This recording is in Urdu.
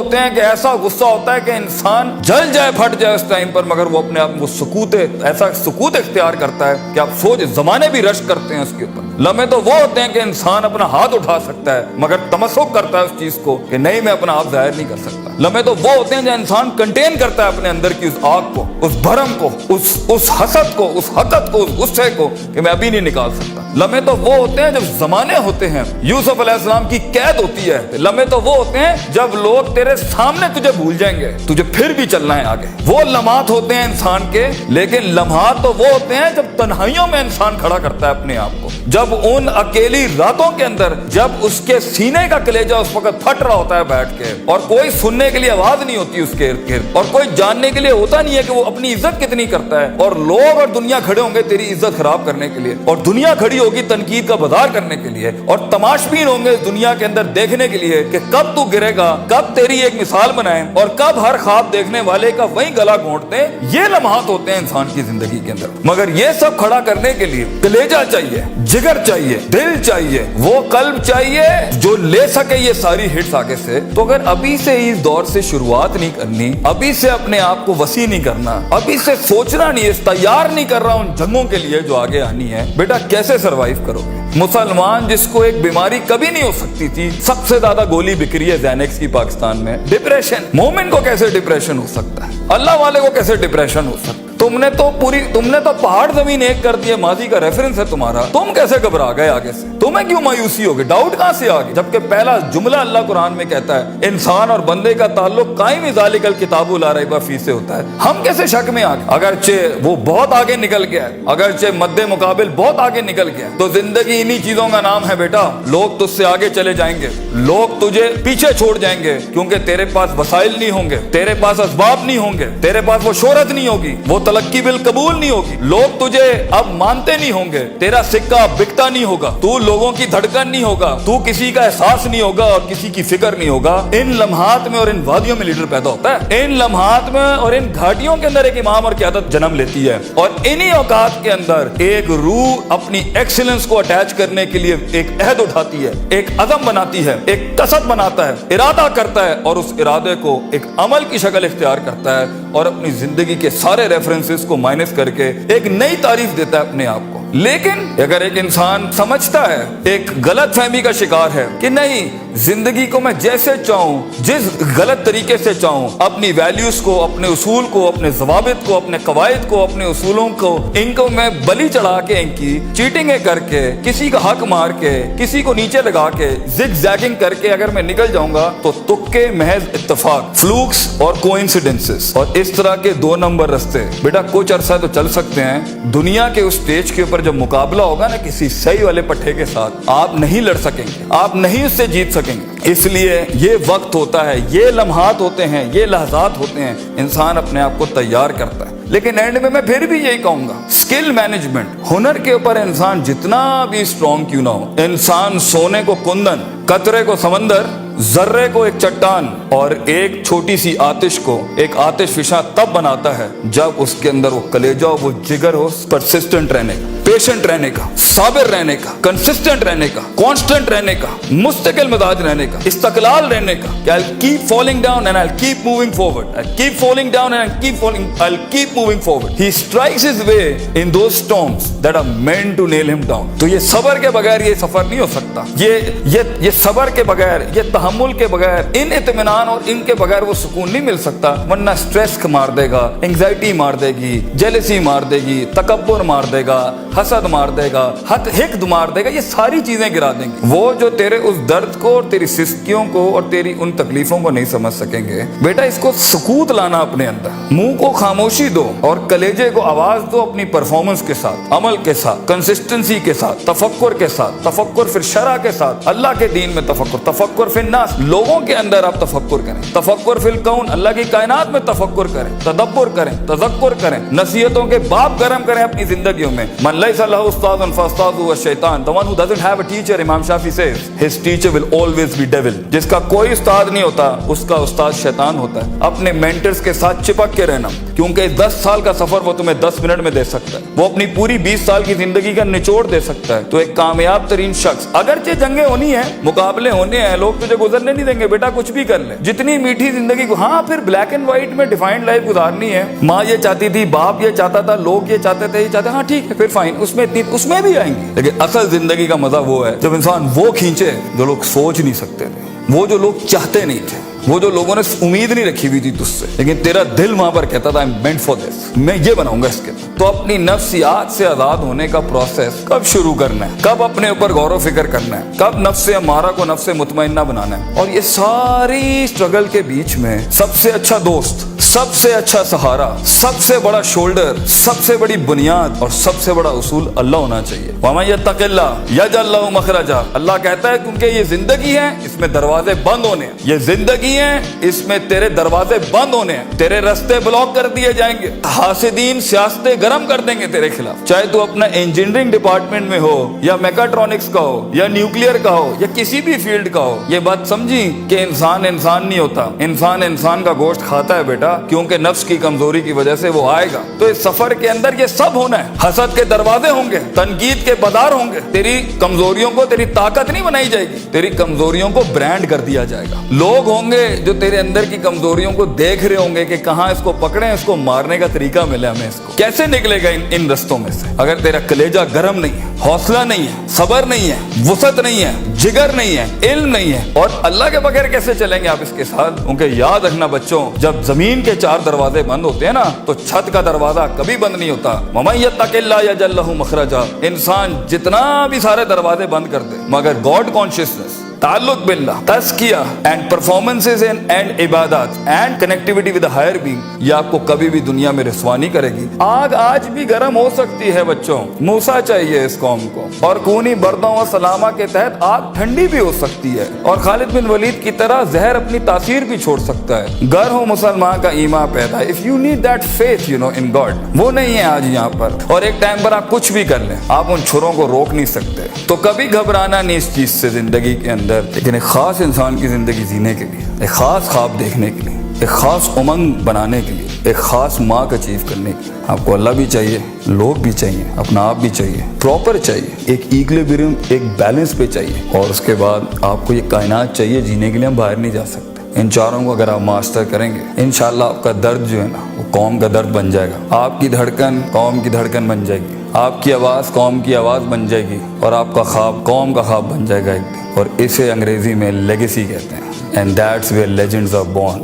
ہوتے ہیں کہ ایسا غصہ ہوتا ہے کہ انسان جل جائے پھٹ جائے اس ٹائم پر، مگر وہ اپنے آپ کو ایسا سکوت اختیار کرتا ہے کہ آپ سوچ زمانے بھی رشک کرتے ہیں اس کے اوپر۔ لمحے تو وہ ہوتے ہیں کہ انسان اپنا ہاتھ اٹھا سکتا ہے مگر تمسک کرتا ہے اس چیز کو کہ نہیں میں اپنا آپ ظاہر نہیں کر سکتا۔ لمحے تو وہ ہوتے ہیں جو انسان کنٹین کرتا ہے اپنے اندر کی اس آگ کو، اس بھرم کو، اس حسد کو، اس حقد کو، اس غصے کو کہ میں ابھی نہیں نکال سکتا۔ لمحے تو وہ ہوتے ہیں جب زمانے ہوتے ہیں، یوسف علیہ السلام کی قید ہوتی ہے۔ لمحے تو وہ ہوتے ہیں جب لوگ تیرے سامنے تجھے بھول جائیں گے، تجھے پھر بھی چلنا ہے آگے۔ وہ لمحات ہوتے ہیں انسان کے، لیکن لمحات تو وہ ہوتے ہیں جب تنہائیوں میں انسان کھڑا کرتا ہے اپنے آپ کو، جب ان اکیلی راتوں کے اندر جب اس کے سینے کا کلیجہ اس وقت پھٹ رہا ہوتا ہے بیٹھ کے، اور کوئی سننے کے لیے آواز نہیں ہوتی اس کے ارد گرد، اور کوئی جاننے کے لیے ہوتا نہیں ہے کہ وہ اپنی عزت کتنی کرتا ہے، اور لوگ اور دنیا کھڑے ہوں گے تیری عزت خراب کرنے کے لیے، اور دنیا کھڑی ہوگی تنقید کا بازار کرنے کے لیے، اور تماشبین ہوں گے دنیا کے اندر دیکھنے کے لیے کہ کب تو گرے گا، کب تیری ایک مثال بنائیں، اور کب ہر خواب دیکھنے والے کا وہیں گلا گھونٹ دیں۔ یہ لمحات ہوتے ہیں انسان کی زندگی کے اندر، مگر یہ سب کھڑا کرنے کے لیے کلیجہ چاہیے، جگر چاہیے، دل چاہیے، وہ قلب چاہیے جو لے سکے یہ ساری ہٹس آگے سے۔ تو اگر ابھی سے اس دور سے شروعات نہیں کرنی، ابھی سے اپنے آپ کو وسیع نہیں کرنا، ابھی سے سوچنا نہیں، تیار نہیں کر رہا ان جنگوں کے لیے جو آگے آنی ہے، بیٹا کیسے سروائیو کرو گے؟ مسلمان جس کو ایک بیماری کبھی نہیں ہو سکتی تھی، سب سے زیادہ گولی بکری ہے زینکس کی پاکستان میں، ڈپریشن۔ مومن کو کیسے ڈپریشن ہو سکتا ہے؟ اللہ والے کو کیسے ڈپریشن ہو سکتا ہے؟ تم نے تو پہاڑ زمین ایک کر دیا، ماضی کا ریفرنس ہے تمہارا، تم کیسے گھبرا گئے آگے سے؟ تمہیں کیوں مایوسی ہوگی؟ ڈاؤٹ کہاں سے آگے؟ جبکہ پہلا جملہ اللہ قرآن میں کہتا ہے انسان اور بندے کا تعلق قائم ذالک الکتاب لا ریب فیہ سے ہوتا ہے۔ ہم کیسے شک میں آگے؟ اگرچہ وہ بہت آگے نکل گیا ہے، اگرچہ مد مقابل بہت آگے نکل گیا ہے، تو زندگی انہی چیزوں کا نام ہے بیٹا۔ لوگ تجھ سے آگے چلے جائیں گے، لوگ تجھے پیچھے چھوڑ جائیں گے، کیونکہ تیرے پاس وسائل نہیں ہوں گے، تیرے پاس اسباب نہیں ہوں گے، تیرے پاس وہ شہرت نہیں ہوگی، وہ تلقی بالقبول نہیں ہوگی، لوگ تجھے اب مانتے نہیں ہوں گے، تیرا سکہ بکتا نہیں ہوگا، تو لوگوں کی دھڑکن نہیں ہوگا، تو کسی کا احساس نہیں ہوگا اور کسی کی فکر نہیں ہوگا۔ ان لمحات میں اور ان وادیوں میں لیڈر پیدا ہوتا ہے، ان لمحات میں اور ان گھاٹیوں کے اندر ایک امام اور قیادت جنم لیتی ہے، اور انہی اوقات کے اندر ایک روح اپنی ایکسیلنس کو اٹیچ کرنے کے لیے ایک عہد اٹھاتی ہے، ایک عزم بناتی ہے، ایک قصد بناتا ہے، ارادہ کرتا ہے، اور اس ارادے کو ایک عمل کی شکل اختیار کرتا ہے، اور اپنی زندگی کے سارے ریفرنسز کو مائنس کر کے ایک نئی تعریف دیتا ہے اپنے آپ کو۔ لیکن اگر ایک انسان سمجھتا ہے، ایک غلط فہمی کا شکار ہے کہ نہیں، زندگی کو میں جیسے چاہوں، جس غلط طریقے سے چاہوں، اپنی ویلیوز کو، اپنے اصول کو، اپنے ضوابط کو، اپنے قواعد کو، اپنے اصولوں کو، ان کو میں بلی چڑھا کے، ان کی چیٹنگیں کر کے، کسی کا حق مار کے، کسی کو نیچے لگا کے، زگ زیگنگ کر کے اگر میں نکل جاؤں گا تو تکے، محض اتفاق، فلوکس اور کوئنسیڈنسز، اور اس طرح کے 2 نمبر رستے بیٹا کچھ عرصہ تو چل سکتے ہیں۔ دنیا کے اس سٹیج کے اوپر جب مقابلہ ہوگا نا کسی صحیح والے پٹھے کے ساتھ، آپ نہیں لڑ سکیں گے، آپ نہیں اس سے جیت سکیں گے۔ اس لیے یہ وقت ہوتا ہے، یہ لمحات ہوتے ہیں، یہ لحظات ہوتے ہیں، انسان اپنے آپ کو تیار کرتا ہے۔ لیکن اینڈ میں پھر بھی یہی کہوں گا، اسکل مینجمنٹ، ہنر کے اوپر انسان جتنا بھی اسٹرانگ کیوں نہ ہو، انسان سونے کو کندن، قطرے کو سمندر، ذرے کو ایک چٹان، اور ایک چھوٹی سی آتش کو ایک آتش فشاں تب بناتا ہے جب اس کے اندر وہ کلیجہ ہو، وہ جگر ہو، پرسسٹنٹ رہنے کا، پیشنٹ رہنے کا، صابر رہنے کا، کنسسٹنٹ رہنے کا، کانسٹنٹ رہنے کا، مستقل مزاج رہنے کا، استقلال رہنے کا کہ I'll keep falling down and I'll keep moving forward. I'll keep falling down and I'll keep moving forward. He strikes his way in those storms that are meant to nail him down. تو یہ صبر کے بغیر یہ سفر نہیں ہو سکتا، یہ صبر کے بغیر، یہ تحمل کے بغیر، ان اطمینان اور ان کے بغیر وہ سکون نہیں مل سکتا، ورنہ سٹریس مار دے گا، انگزائٹی مار دے گی، جیلسی مار دے گی، تکبر مار دے گا، حسد مار دے گا، حقد مار دے گا، یہ ساری چیزیں گرا دیں گی۔ وہ جو تیرے اس درد کو اور تیری سستیوں کو اور تیری ان تکلیفوں کو نہیں سمجھ سکیں گے، بیٹا اس کو سکوت لانا اپنے اندر، منہ کو خاموشی دو اور کلیجے کو آواز دو، اپنی پرفارمنس کے ساتھ، عمل کے ساتھ، کنسسٹنسی کے ساتھ، تفکر کے ساتھ، تفکر پھر شرع کے ساتھ، اللہ کے دین میں تفکر پھر الناس، لوگوں کے اندر آپ تفکر کریں، تفکر فی الکون، اللہ کی کائنات میں تفکر کریں، تدبر کریں، تذکر کریں، نصیحتوں کے باب گرم کریں اپنی زندگیوں میں۔ من لَيْسَ لَهُ أُسْتَاذٌ فَأُسْتَاذُهُ الشَّيْطَانُ. The one who doesn't have a teacher, Imam Shafi says, his teacher will always be devil. جس کا کوئی استاد نہیں ہوتا اس کا استاد شیطان ہوتا ہے. اپنے مینٹرز کے ساتھ چپک کے رہنا, کیونکہ 10 سال کا سفر وہ تمہیں 10 منٹ میں دے سکتا ہے. وہ اپنی پوری 20 سال کی زندگی کا نچوڑ دے سکتا ہے. تو ایک کامیاب ترین شخص, اگرچہ جنگیں ہونی ہیں, مقابلے ہونے ہیں, لوگ تجھے گزرنے نہیں دیں گے, بیٹا کچھ بھی کر لے, جتنی میٹھی زندگی کو, ہاں پھر بلیک اینڈ وائٹ میں ڈیفائنڈ لائف گزارنی ہے. ماں یہ چاہتی تھی, باپ یہ چاہتا تھا, لوگ یہ چاہتے تھے, یہ چاہتے, ہاں ٹھیک ہے پھر فائن, اس میں بھی آئیں گے. لیکن اصل زندگی کا مزہ وہ ہے جب انسان وہ کھینچے جو لوگ سوچ نہیں سکتے تھے, وہ جو لوگ چاہتے نہیں تھے, وہ جو لوگوں نے امید نہیں رکھی ہوئی تھی تجھ سے, لیکن تیرا دل وہاں پر کہتا تھا I'm meant for this, میں یہ بناؤں گا اس کے. تو اپنی نفسیات سے آزاد ہونے کا پروسیس کب شروع کرنا ہے, کب اپنے اوپر غور و فکر کرنا ہے, کب نفس امارہ کو نفس مطمئنہ بنانا ہے. اور یہ ساری اسٹرگل کے بیچ میں سب سے اچھا دوست, سب سے اچھا سہارا, سب سے بڑا شولڈر, سب سے بڑی بنیاد اور سب سے بڑا اصول اللہ ہونا چاہیے. وَمَن يَتَّقِ اللَّهَ يَجْعَل لَهُ مَخْرَجًا. اللہ کہتا ہے کیونکہ یہ زندگی ہے, اس میں دروازے بند ہونے ہیں, یہ زندگی ہے, اس میں تیرے دروازے بند ہونے ہیں, تیرے رستے بلاک کر دیے جائیں گے, حاسدین سیاستیں گرم کر دیں گے تیرے خلاف. چاہے تو اپنا انجینئرنگ ڈپارٹمنٹ میں ہو, یا میکاٹرونکس کا ہو, یا نیوکلیئر کا ہو, یا کسی بھی فیلڈ کا ہو. یہ بات سمجھی کہ انسان نہیں ہوتا, انسان کا گوشت کھاتا ہے بیٹا, کیونکہ نفس کی کمزوری کی وجہ سے وہ آئے گا. تو اس سفر کے اندر یہ سب ہونا ہے. حسد کے دروازے ہوں گے, تنقید کے بازار ہوں گے, تیری کمزوریوں کو تیری طاقت نہیں بنائی جائے گی, تیری کمزوریوں کو برانڈ کر دیا جائے گا. لوگ ہوں گے جو تیرے اندر کی کمزوریوں کو دیکھ رہے ہوں گے کہ کہاں اس کو پکڑیں, اس کو مارنے کا طریقہ ملے ہمیں, اس کو کیسے نکلے گا ان رستوں میں سے. اگر تیرا کلیجہ گرم نہیں ہے, حوصلہ نہیں ہے, صبر نہیں ہے, وسعت نہیں ہے, جگر نہیں ہے, علم نہیں ہے, اور اللہ کے بغیر کیسے چلیں گے آپ اس کے ساتھ. کیونکہ یاد رکھنا بچوں, جب زمین کے 4 دروازے بند ہوتے ہیں نا, تو چھت کا دروازہ کبھی بند نہیں ہوتا. وَمَن يَتَّقِ اللَّهَ يَجْعَل لَهُ مَخْرَجًا. انسان جتنا بھی سارے دروازے بند کر دے, مگر گاڈ کانشیسنس, تعلق باللہ, تزکیہ اینڈ پرفارمنسز اینڈ عبادات and connectivity with higher being, یہ آپ کو کبھی بھی دنیا میں رسوا نہیں کرے گی. آگ آج بھی گرم ہو سکتی ہے بچوں, موسیٰ چاہیے اس قوم کو, اور کونی بردوں و سلامہ کے تحت آگ ٹھنڈی بھی ہو سکتی ہے, اور خالد بن ولید کی طرح زہر اپنی تاثیر بھی چھوڑ سکتا ہے. گر ہو مسلمان کا ایمان پیدا, if you need that faith in God, وہ نہیں ہے آج یہاں پر. اور ایک ٹائم پر آپ کچھ بھی کر لیں, آپ ان چھروں کو روک نہیں سکتے. تو کبھی گھبرانا نہیں اس چیز سے زندگی کے اندر, لیکن ایک خاص انسان کی زندگی جینے کے لیے, ایک خاص خواب دیکھنے کے لیے, ایک خاص امنگ بنانے کے لیے, ایک خاص مارک اچیو کرنے کے لیے آپ کو اللہ بھی چاہیے, لوگ بھی چاہیے, اپنا آپ بھی چاہیے, پراپر چاہیے, ایک ایکویلبریم, ایک بیلنس پہ چاہیے, اور اس کے بعد آپ کو یہ کائنات چاہیے. جینے کے لیے ہم باہر نہیں جا سکتے. ان چاروں کو اگر آپ ماسٹر کریں گے, انشاءاللہ آپ کا درد جو ہے نا وہ قوم کا درد بن جائے گا. آپ کی دھڑکن قوم کی دھڑکن بن جائے گی, آپ کی آواز قوم کی آواز بن جائے گی, اور آپ کا خواب قوم کا خواب بن جائے گا ایک دن. اور اسے انگریزی میں لیگیسی کہتے ہیں. And that's where legends are born.